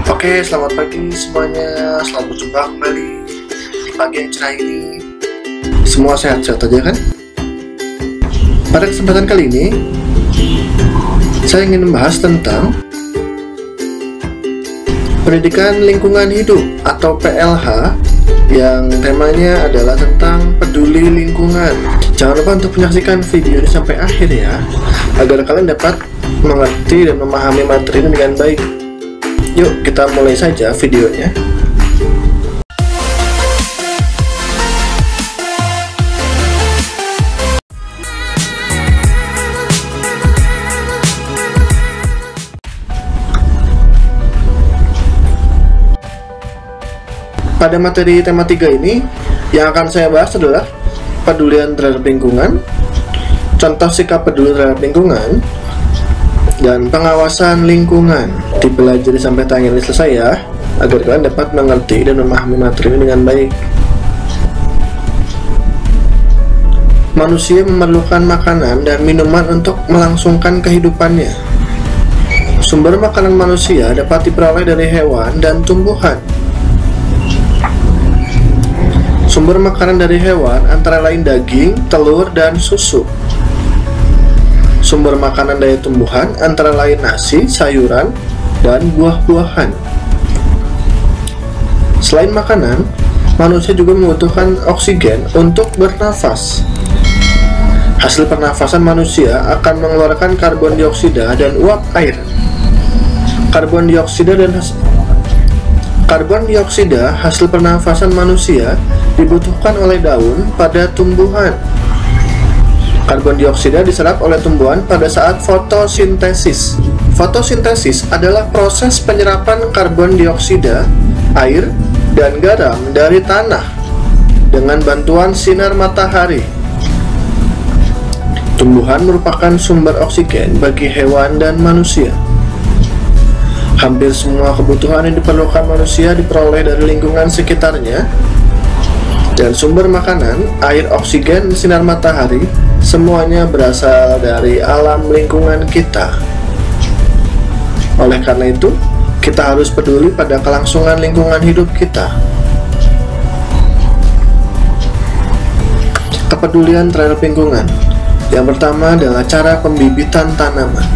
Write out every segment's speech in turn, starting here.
Oke, selamat pagi semuanya. Selamat berjumpa kembali di pagi yang cerah ini. Semua sehat-sehat aja kan? Pada kesempatan kali ini, saya ingin membahas tentang pendidikan lingkungan hidup atau PLH, yang temanya adalah tentang peduli lingkungan. Jangan lupa untuk menyaksikan video ini sampai akhir ya, agar kalian dapat mengerti dan memahami materi ini dengan baik. Yuk kita mulai saja videonya. Pada materi tema 3 ini, yang akan saya bahas adalah pedulian terhadap lingkungan, contoh sikap peduli terhadap lingkungan, dan pengawasan lingkungan. Dipelajari sampai tayangan ini selesai ya, agar kalian dapat mengerti dan memahami materi ini dengan baik. Manusia memerlukan makanan dan minuman untuk melangsungkan kehidupannya. Sumber makanan manusia dapat diperoleh dari hewan dan tumbuhan. Sumber makanan dari hewan antara lain daging, telur, dan susu. Sumber makanan dari tumbuhan antara lain nasi, sayuran, dan buah-buahan. Selain makanan, manusia juga membutuhkan oksigen untuk bernafas. Hasil pernafasan manusia akan mengeluarkan karbon dioksida dan uap air. Karbon dioksida hasil pernafasan manusia dibutuhkan oleh daun pada tumbuhan. Karbon dioksida diserap oleh tumbuhan pada saat fotosintesis. Fotosintesis adalah proses penyerapan karbon dioksida, air, dan garam dari tanah dengan bantuan sinar matahari. Tumbuhan merupakan sumber oksigen bagi hewan dan manusia. Hampir semua kebutuhan yang diperlukan manusia diperoleh dari lingkungan sekitarnya, dan sumber makanan, air, oksigen, sinar matahari semuanya berasal dari alam lingkungan kita. Oleh karena itu, kita harus peduli pada kelangsungan lingkungan hidup kita. Kepedulian terhadap lingkungan. Yang pertama adalah cara pembibitan tanaman.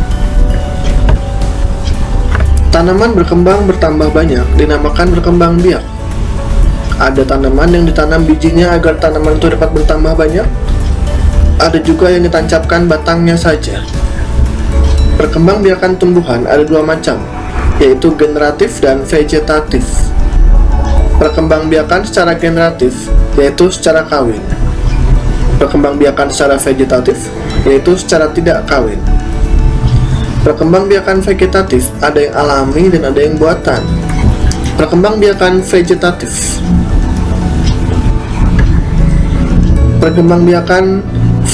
Tanaman berkembang bertambah banyak dinamakan berkembang biak. Ada tanaman yang ditanam bijinya agar tanaman itu dapat bertambah banyak. Ada juga yang ditancapkan batangnya saja. Perkembangbiakan tumbuhan ada dua macam, yaitu generatif dan vegetatif. Perkembangbiakan secara generatif, yaitu secara kawin. Perkembangbiakan secara vegetatif, yaitu secara tidak kawin. Perkembangbiakan vegetatif ada yang alami dan ada yang buatan. Perkembangbiakan vegetatif. Perkembangbiakan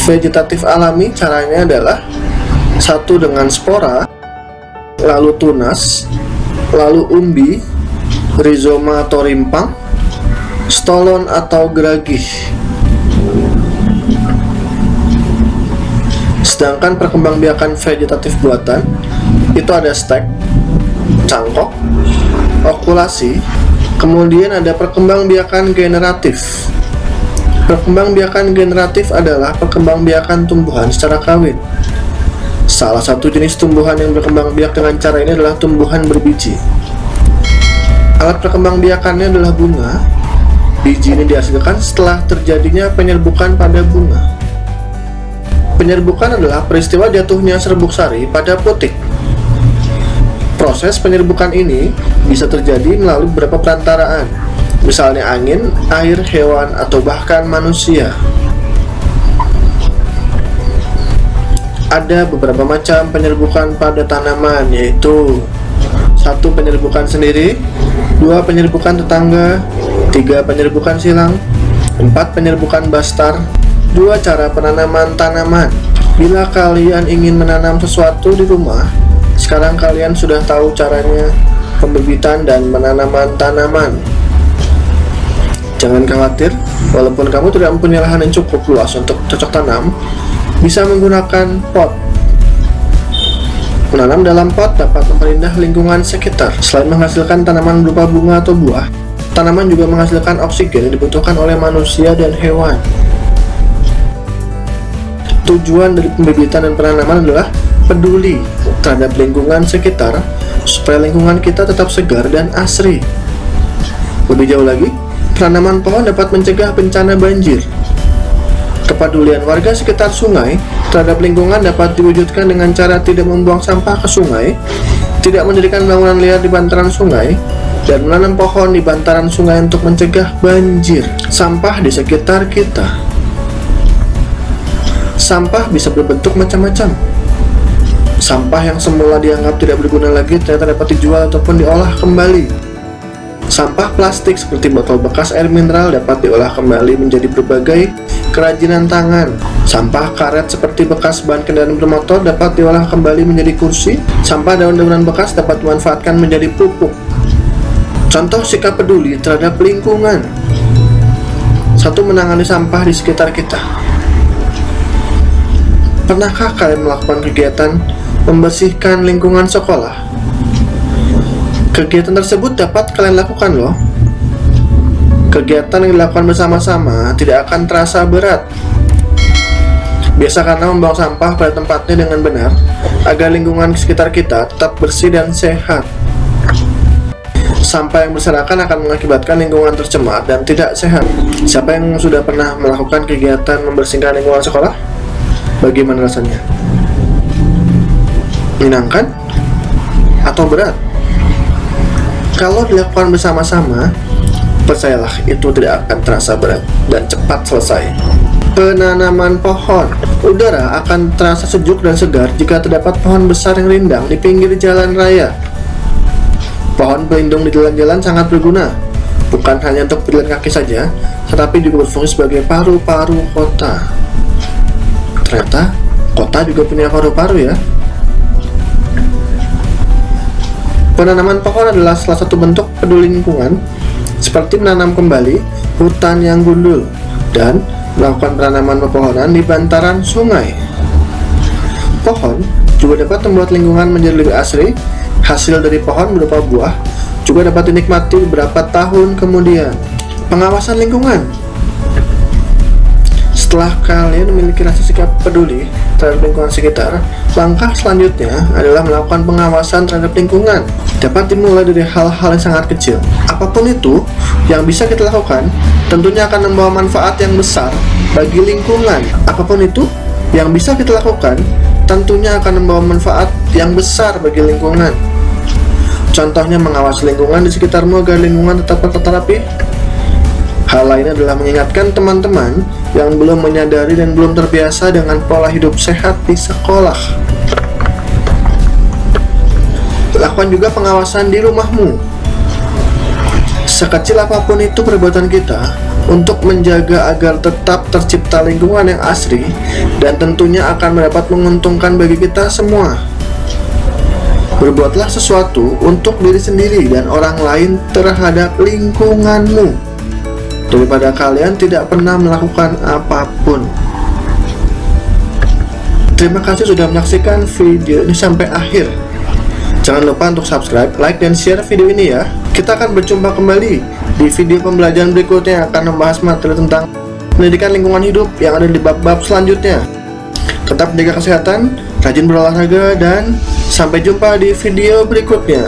vegetatif alami caranya adalah satu dengan spora, lalu tunas, lalu umbi, rizoma atau rimpang, stolon atau geragih. Sedangkan perkembangbiakan vegetatif buatan itu ada stek, cangkok, okulasi, kemudian ada perkembangbiakan generatif. Perkembangbiakan generatif adalah perkembangbiakan tumbuhan secara kawin. Salah satu jenis tumbuhan yang berkembang biak dengan cara ini adalah tumbuhan berbiji. Alat perkembangbiakannya adalah bunga. Biji ini dihasilkan setelah terjadinya penyerbukan pada bunga. Penyerbukan adalah peristiwa jatuhnya serbuk sari pada putik. Proses penyerbukan ini bisa terjadi melalui beberapa perantaraan, misalnya angin, air, hewan, atau bahkan manusia. Ada beberapa macam penyerbukan pada tanaman, yaitu 1. Penyerbukan sendiri, 2. Penyerbukan tetangga, 3. Penyerbukan silang, 4. Penyerbukan bastar, 2. Cara penanaman tanaman. Bila kalian ingin menanam sesuatu di rumah, sekarang kalian sudah tahu caranya pembibitan dan penanaman tanaman. Jangan khawatir, walaupun kamu tidak mempunyai lahan yang cukup luas untuk cocok tanam, bisa menggunakan pot. Menanam dalam pot dapat memperindah lingkungan sekitar. Selain menghasilkan tanaman berupa bunga atau buah, tanaman juga menghasilkan oksigen yang dibutuhkan oleh manusia dan hewan. Tujuan dari pembibitan dan penanaman adalah peduli terhadap lingkungan sekitar, supaya lingkungan kita tetap segar dan asri. Lebih jauh lagi, penanaman pohon dapat mencegah bencana banjir. Kepedulian warga sekitar sungai terhadap lingkungan dapat diwujudkan dengan cara tidak membuang sampah ke sungai, tidak mendirikan bangunan liar di bantaran sungai, dan menanam pohon di bantaran sungai untuk mencegah banjir. Sampah di sekitar kita. Sampah bisa berbentuk macam-macam. Sampah yang semula dianggap tidak berguna lagi ternyata dapat dijual ataupun diolah kembali. Sampah plastik seperti botol bekas air mineral dapat diolah kembali menjadi berbagai kerajinan tangan. Sampah karet seperti bekas ban kendaraan bermotor dapat diolah kembali menjadi kursi. Sampah daun-daunan bekas dapat dimanfaatkan menjadi pupuk. Contoh sikap peduli terhadap lingkungan. 1. Menangani sampah di sekitar kita. Pernahkah kalian melakukan kegiatan membersihkan lingkungan sekolah? Kegiatan tersebut dapat kalian lakukan loh. Kegiatan yang dilakukan bersama-sama tidak akan terasa berat. Biasa karena membuang sampah pada tempatnya dengan benar, agar lingkungan sekitar kita tetap bersih dan sehat. Sampah yang berserakan akan mengakibatkan lingkungan tercemar dan tidak sehat. Siapa yang sudah pernah melakukan kegiatan membersihkan lingkungan sekolah? Bagaimana rasanya? Menyenangkan? Atau berat? Kalau dilakukan bersama-sama, percayalah itu tidak akan terasa berat dan cepat selesai. Penanaman pohon. Udara akan terasa sejuk dan segar jika terdapat pohon besar yang rindang di pinggir jalan raya. Pohon pelindung di jalan-jalan sangat berguna, bukan hanya untuk berjalan kaki saja, tetapi juga berfungsi sebagai paru-paru kota. Ternyata kota juga punya paru-paru ya. Penanaman pohon adalah salah satu bentuk peduli lingkungan, seperti menanam kembali hutan yang gundul dan melakukan penanaman pepohonan di bantaran sungai. Pohon juga dapat membuat lingkungan menjadi lebih asri. Hasil dari pohon berupa buah juga dapat dinikmati beberapa tahun kemudian. Pengawasan lingkungan. Setelah kalian memiliki rasa sikap peduli terhadap lingkungan sekitar, langkah selanjutnya adalah melakukan pengawasan terhadap lingkungan. Dapat dimulai dari hal-hal yang sangat kecil. Apapun itu yang bisa kita lakukan, tentunya akan membawa manfaat yang besar bagi lingkungan. Apapun itu yang bisa kita lakukan, tentunya akan membawa manfaat yang besar bagi lingkungan. Contohnya mengawasi lingkungan di sekitarmu agar lingkungan tetap tertata rapi. Hal lain adalah mengingatkan teman-teman yang belum menyadari dan belum terbiasa dengan pola hidup sehat di sekolah. Lakukan juga pengawasan di rumahmu. Sekecil apapun itu perbuatan kita untuk menjaga agar tetap tercipta lingkungan yang asri dan tentunya akan mendapat menguntungkan bagi kita semua. Berbuatlah sesuatu untuk diri sendiri dan orang lain terhadap lingkunganmu, daripada kalian tidak pernah melakukan apapun. Terima kasih sudah menyaksikan video ini sampai akhir. Jangan lupa untuk subscribe, like, dan share video ini ya. Kita akan berjumpa kembali di video pembelajaran berikutnya yang akan membahas materi tentang pendidikan lingkungan hidup yang ada di bab-bab selanjutnya. Tetap menjaga kesehatan, rajin berolahraga, dan sampai jumpa di video berikutnya.